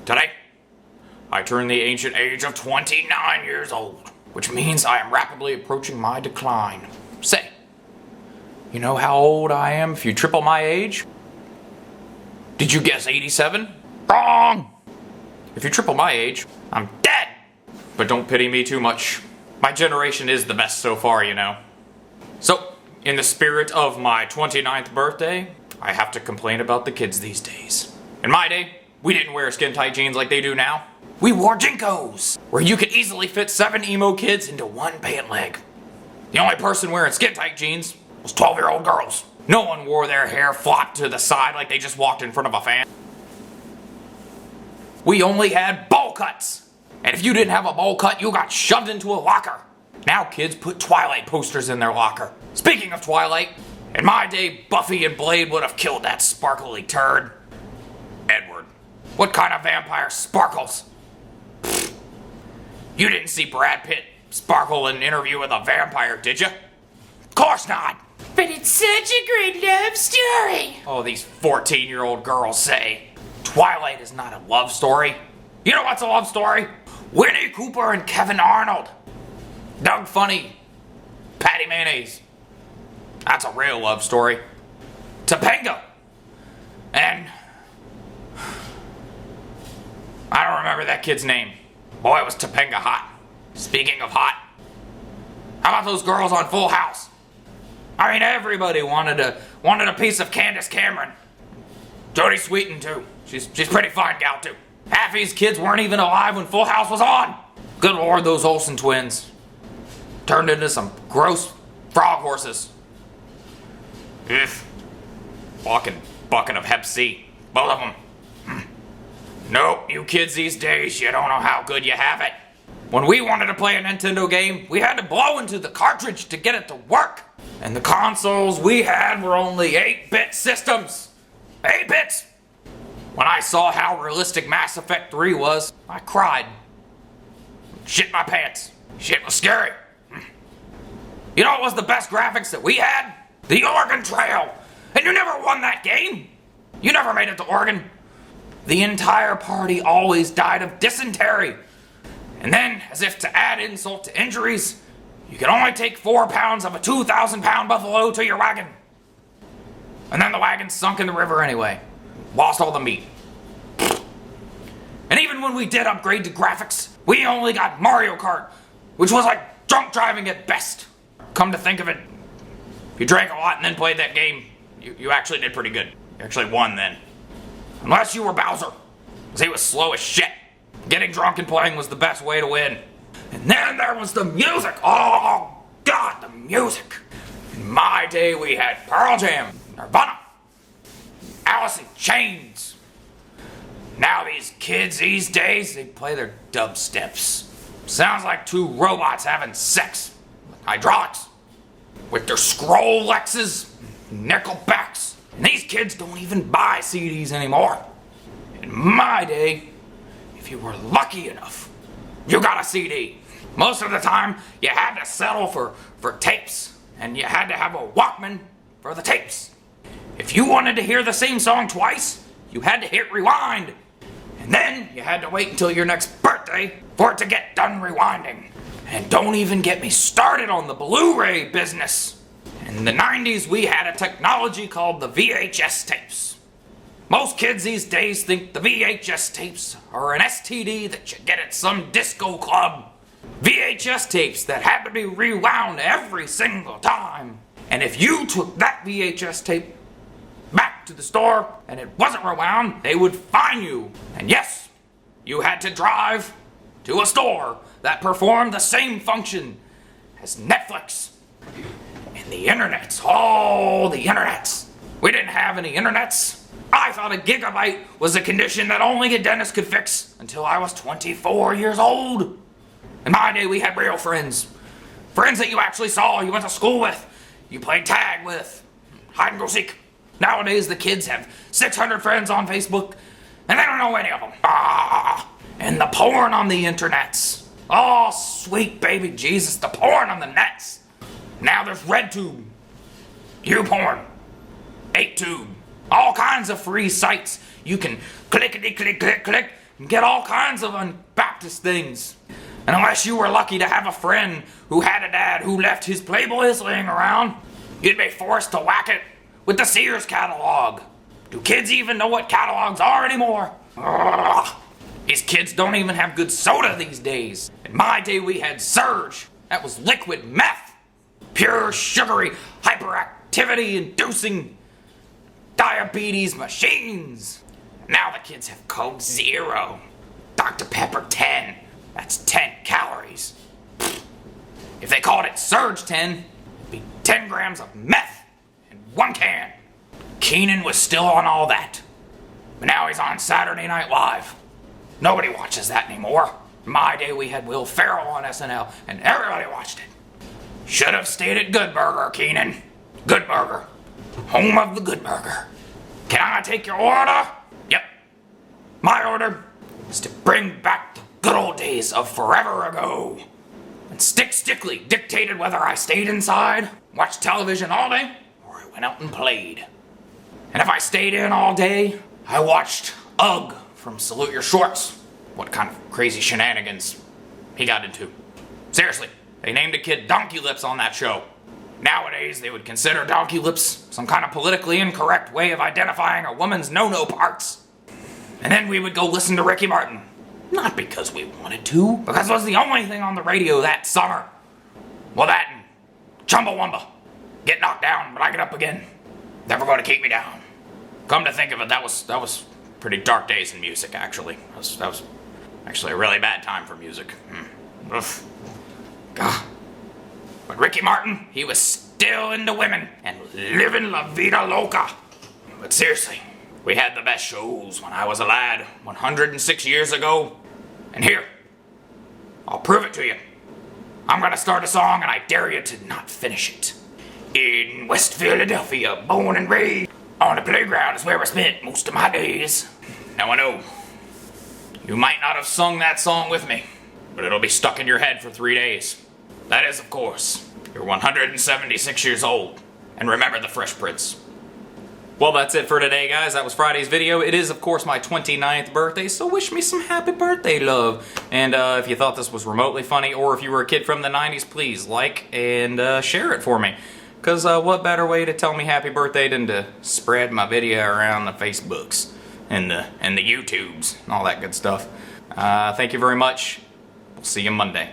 Today, I turn the ancient age of 29 years old, which means I am rapidly approaching my decline. Say, you know how old I am if you triple my age? Did you guess 87? Wrong! If you triple my age, I'm dead! But don't pity me too much. My generation is the best so far, you know. So, in the spirit of my 29th birthday, I have to complain about the kids these days. In my day, we didn't wear skin-tight jeans like they do now. We wore Jinkos, where you could easily fit 7 emo kids into one pant leg. The only person wearing skin-tight jeans was 12-year-old girls. No one wore their hair flopped to the side like they just walked in front of a fan. We only had bowl cuts. And if you didn't have a bowl cut, you got shoved into a locker. Now kids put Twilight posters in their locker. Speaking of Twilight, in my day, Buffy and Blade would have killed that sparkly turd. Edward. What kind of vampire sparkles? Pfft. You didn't see Brad Pitt sparkle in an interview with a vampire, did you? Of course not. But it's such a great love story. Oh, these 14-year-old girls say. Twilight is not a love story. You know what's a love story? Winnie Cooper and Kevin Arnold. Doug Funny. Patty Mayonnaise. That's a real love story. Topanga. And I don't remember that kid's name. Boy, it was Topanga hot. Speaking of hot, how about those girls on Full House? I mean, everybody wanted a piece of Candace Cameron. Jodie Sweetin too. She's pretty fine gal too. Half these kids weren't even alive when Full House was on. Good Lord, those Olsen twins turned into some gross frog horses. Ugh. Walking bucket of Hep C. Both of them. Nope, you kids these days, you don't know how good you have it. When we wanted to play a Nintendo game, we had to blow into the cartridge to get it to work. And the consoles we had were only 8-bit systems. 8 bits! When I saw how realistic Mass Effect 3 was, I cried. Shit my pants. Shit was scary. You know what was the best graphics that we had? The Oregon Trail. And you never won that game. You never made it to Oregon. The entire party always died of dysentery. And then, as if to add insult to injuries, you could only take 4 pounds of a 2,000-pound buffalo to your wagon. And then the wagon sunk in the river anyway. Lost all the meat. And even when we did upgrade to graphics, we only got Mario Kart, which was like drunk driving at best. Come to think of it, if you drank a lot and then played that game, you actually did pretty good. You actually won then. Unless you were Bowser, because he was slow as shit. Getting drunk and playing was the best way to win. And then there was the music. Oh, God, the music. In my day, we had Pearl Jam, Nirvana, Alice in Chains. Now these kids these days, they play their dubsteps. Sounds like 2 robots having sex with hydraulics. With their Scrollexes, Nickelbacks. And these kids don't even buy CDs anymore. In my day, if you were lucky enough, you got a CD. Most of the time, you had to settle for tapes. And you had to have a Walkman for the tapes. If you wanted to hear the same song twice, you had to hit rewind. And then you had to wait until your next birthday for it to get done rewinding. And don't even get me started on the Blu-ray business. In the 90s, we had a technology called the VHS tapes. Most kids these days think the VHS tapes are an STD that you get at some disco club. VHS tapes that had to be rewound every single time. And if you took that VHS tape back to the store and it wasn't rewound, they would fine you. And yes, you had to drive to a store that performed the same function as Netflix and the internets. Oh, the internets. We didn't have any internets. I thought a gigabyte was a condition that only a dentist could fix until I was 24 years old. In my day, we had real friends. Friends that you actually saw, you went to school with, you played tag with, hide and go seek. Nowadays, the kids have 600 friends on Facebook, and they don't know any of them. And the porn on the internets. Oh, sweet baby Jesus, the porn on the nets. Now there's RedTube, YouPorn, 8Tube, all kinds of free sites. You can clickety click click click, and get all kinds of unbaptist things. And unless you were lucky to have a friend who had a dad who left his Playboys laying around, you'd be forced to whack it with the Sears catalog. Do kids even know what catalogs are anymore? Ugh. These kids don't even have good soda these days. In my day we had Surge. That was liquid meth. Pure, sugary, hyperactivity-inducing diabetes machines. Now the kids have Coke Zero, Dr. Pepper 10. That's 10 calories. If they called it Surge 10, it'd be 10 grams of meth in one can. Keenan was still on all that. But now he's on Saturday Night Live. Nobody watches that anymore. In my day we had Will Ferrell on SNL, and everybody watched it. Should have stayed at Good Burger, Keenan. Good Burger. Home of the Good Burger. Can I take your order? Yep. My order is to bring back the good old days of forever ago. And Stick Stickley dictated whether I stayed inside, watched television all day, or I went out and played. And if I stayed in all day, I watched Ugg from Salute Your Shorts. What kind of crazy shenanigans he got into. Seriously, they named a kid Donkey Lips on that show. Nowadays, they would consider Donkey Lips some kind of politically incorrect way of identifying a woman's no-no parts. And then we would go listen to Ricky Martin. Not because we wanted to, because it was the only thing on the radio that summer. Well, that and Chumbawamba. Get knocked down, but I get up again. Never going to keep me down. Come to think of it, that was pretty dark days in music, actually. That was actually a really bad time for music. Ugh. God. But Ricky Martin, he was still into women and living la vida loca. But seriously, we had the best shows when I was a lad 106 years ago. And here, I'll prove it to you. I'm gonna start a song and I dare you to not finish it. In West Philadelphia, born and raised, on the playground is where I spent most of my days. Now I know, you might not have sung that song with me, but it'll be stuck in your head for 3 days. That is, of course, you're 176 years old, and remember the Fresh Prince. Well, that's it for today, guys. That was Friday's video. It is, of course, my 29th birthday, so wish me some happy birthday love. And if you thought this was remotely funny, or if you were a kid from the 90s, please like and share it for me. Because what better way to tell me happy birthday than to spread my video around the Facebooks and the YouTubes and all that good stuff. Thank you very much. We'll see you Monday.